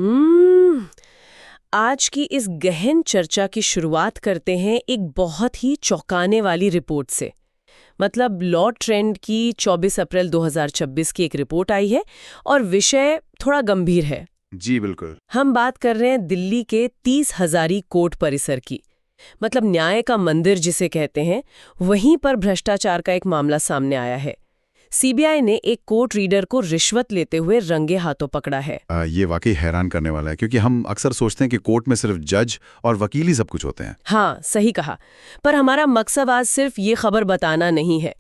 हम्म आज की इस गहन चर्चा की शुरुआत करते हैं एक बहुत ही चौंकाने वाली रिपोर्ट से। मतलब लॉ ट्रेंड की 24 अप्रैल 2026 की एक रिपोर्ट आई है और विषय थोड़ा गंभीर है। जी बिल्कुल। हम बात कर रहे हैं दिल्ली के 30 हजारी कोर्ट परिसर की। मतलब न्याय का मंदिर जिसे कहते हैं, वहीं पर भ्रष्टाचार का एक मामला सामने आया है। सीबीआई ने एक कोर्ट रीडर को रिश्वत लेते हुए रंगे हाथों पकड़ा है। ये वाकई हैरान करने वाला है क्योंकि हम अक्सर सोचते हैं कि कोर्ट में सिर्फ जज और वकील ही सब कुछ होते हैं। हाँ, सही कहा। पर हमारा मकसद आज सिर्फ ये खबर बताना नहीं है।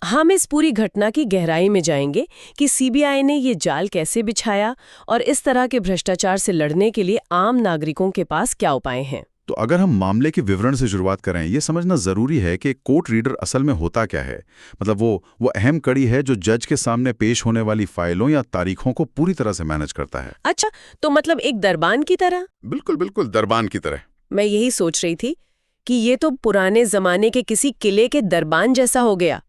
हम इस पूरी घटना की गहराई में जाएंगे कि सीबीआई ने ये जाल कैसे बिछाया और इस तरह के भ्रष्टाचार से लड़ने के लिए आम नागरिकों के पास क्या उपाय हैं। तो अगर हम मामले के विवरण से शुरुआत करें, ये समझना जरूरी है कि कोर्ट रीडर असल में होता क्या है। मतलब वो अहम कड़ी है जो जज के सामने पेश होने वाली फाइलों या तारीखों को पूरी तरह से मैनेज करता है। अच्छा, तो मतलब एक दरबान की तरह? बिल्कुल बिल्कुल, दरबान की तरह। मैं यही सोच रही थी कि ये तो पुराने जमाने के किसी किले के दरबान जैसा हो गया।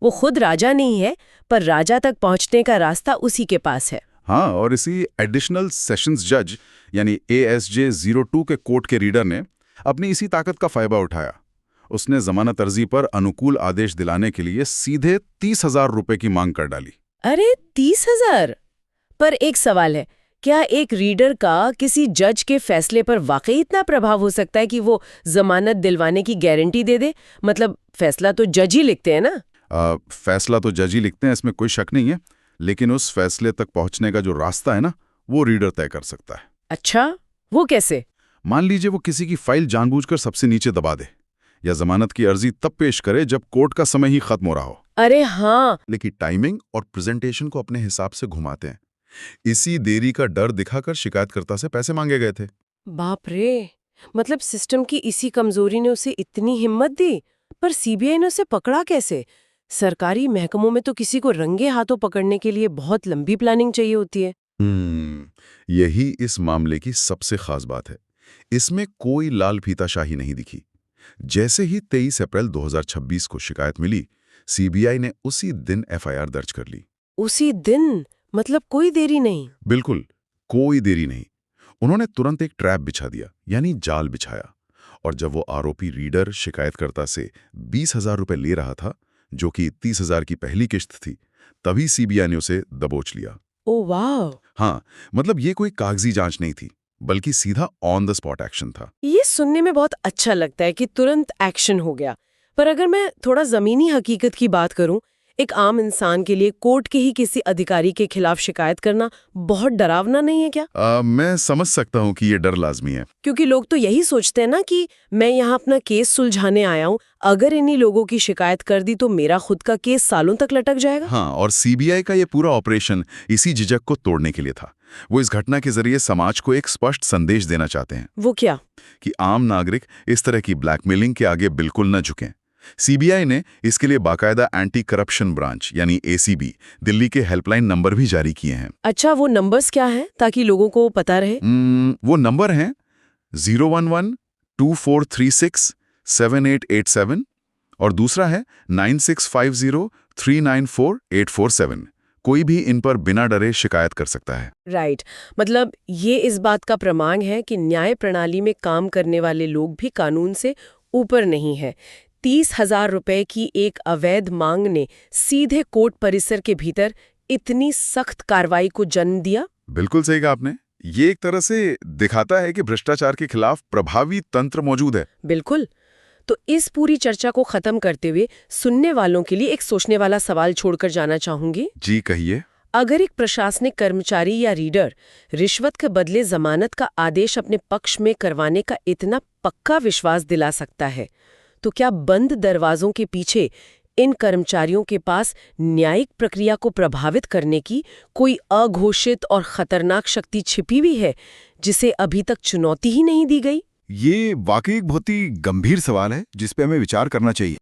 वो खुद राजा नहीं है, पर राजा तक पहुंचने का रास्ता उसी के पास है। हाँ, और इसी एडिशनल सेशंस जज यानी ASJ 02 के कोर्ट के रीडर ने अपनी इसी ताकत का फायदा उठाया। उसने जमानत अर्जी पर अनुकूल आदेश दिलाने के लिए सीधे 30,000 रुपए की मांग कर डाली। अरे 30,000! पर एक सवाल है, क्या एक रीडर का किसी जज के फैसले पर वाकई इतना प्रभाव हो सकता है कि वो जमानत दिलवाने की गारंटी दे दे? मतलब फैसला तो जज ही लिखते हैं ना? फैसला तो जज ही लिखते हैं, इसमें कोई शक नहीं है, लेकिन उस फैसले तक पहुंचने का जो रास्ता है ना, वो रीडर तय कर सकता है। अच्छा, वो कैसे? मान लीजिए वो किसी की फाइल जानबूझकर सबसे नीचे दबा दे, या जमानत की अर्जी तब पेश करे जब कोर्ट का समय ही खत्म हो रहा हो। अरे हाँ, लेकिन टाइमिंग और प्रेजेंटेशन को अपने हिसाब से घुमाते हैं। इसी देरी का डर दिखाकर शिकायतकर्ता से पैसे मांगे गए थे। बाप रे! मतलब सिस्टम की इसी कमजोरी ने उसे इतनी हिम्मत दी। पर सीबीआई ने उसे पकड़ा कैसे? सरकारी महकमों में तो किसी को रंगे हाथों पकड़ने के लिए बहुत लंबी प्लानिंग चाहिए होती है। यही इस मामले की सबसे खास बात है। इसमें कोई लाल फीताशाही नहीं दिखी। जैसे ही 23 अप्रैल 2026 को शिकायत मिली, सीबीआई ने उसी दिन FIR दर्ज कर ली। उसी दिन? मतलब कोई देरी नहीं? बिल्कुल, कोई देरी नहीं। उन्होंने तुरंत एक ट्रैप बिछा दिया, यानी जाल बिछाया। और जब वो आरोपी रीडर शिकायतकर्ता से 20,000 रुपए ले रहा था, जो कि 30,000 की पहली किश्त थी, तभी सीबीआई ने उसे दबोच लिया। ओह वाह! हाँ, मतलब ये कोई कागजी जांच नहीं थी, बल्कि सीधा ऑन द स्पॉट एक्शन था। ये सुनने में बहुत अच्छा लगता है कि तुरंत एक्शन हो गया। पर अगर मैं थोड़ा जमीनी हकीकत की बात करूं, एक आम इंसान के लिए कोर्ट के ही किसी अधिकारी के खिलाफ शिकायत करना बहुत डरावना नहीं है क्या? मैं समझ सकता हूँ कि ये डर लाजमी है। क्योंकि लोग तो यही सोचते हैं ना कि मैं यहाँ अपना केस सुलझाने आया हूँ, अगर इन्हीं लोगों की शिकायत कर दी तो मेरा खुद का केस सालों तक लटक जाएगा। हाँ, और सीबीआई का ये पूरा ऑपरेशन इसी झिझक को तोड़ने के लिए था। वो इस घटना के जरिए समाज को एक स्पष्ट संदेश देना चाहते हैं। वो क्या? कि आम नागरिक इस तरह की ब्लैकमेलिंग के आगे बिल्कुल न झुकें। सीबीआई ने इसके लिए बाकायदा एंटी करप्शन ब्रांच यानी ACB दिल्ली के हेल्पलाइन नंबर भी जारी किए हैं। अच्छा, वो नंबर्स क्या हैं ताकि लोगों को पता रहे? वो नंबर हैं 011-2436-7887 और दूसरा है 9650-394-847। कोई भी इन पर बिना डरे शिकायत कर सकता है। राइट। मतलब ये इस बात का प्रमाण है कि न्याय प्रणाली में काम करने वाले लोग भी कानून से ऊपर नहीं है। 30,000 रुपए की एक अवैध मांग ने सीधे कोर्ट परिसर के भीतर इतनी सख्त कार्रवाई को जन्म दिया। बिल्कुल सही कहा आपने। ये एक तरह से दिखाता है कि भ्रष्टाचार के खिलाफ प्रभावी तंत्र मौजूद है। बिल्कुल। तो इस पूरी चर्चा को खत्म करते हुए सुनने वालों के लिए एक सोचने वाला सवाल छोड़कर जाना चाहूंगी। जी कहिए। अगर एक प्रशासनिक कर्मचारी या रीडर रिश्वत के बदले जमानत का आदेश अपने पक्ष में करवाने का इतना पक्का विश्वास दिला सकता है, तो क्या बंद दरवाजों के पीछे इन कर्मचारियों के पास न्यायिक प्रक्रिया को प्रभावित करने की कोई अघोषित और खतरनाक शक्ति छिपी हुई है, जिसे अभी तक चुनौती ही नहीं दी गई? ये वाकई एक बहुत ही गंभीर सवाल है जिस पे हमें विचार करना चाहिए।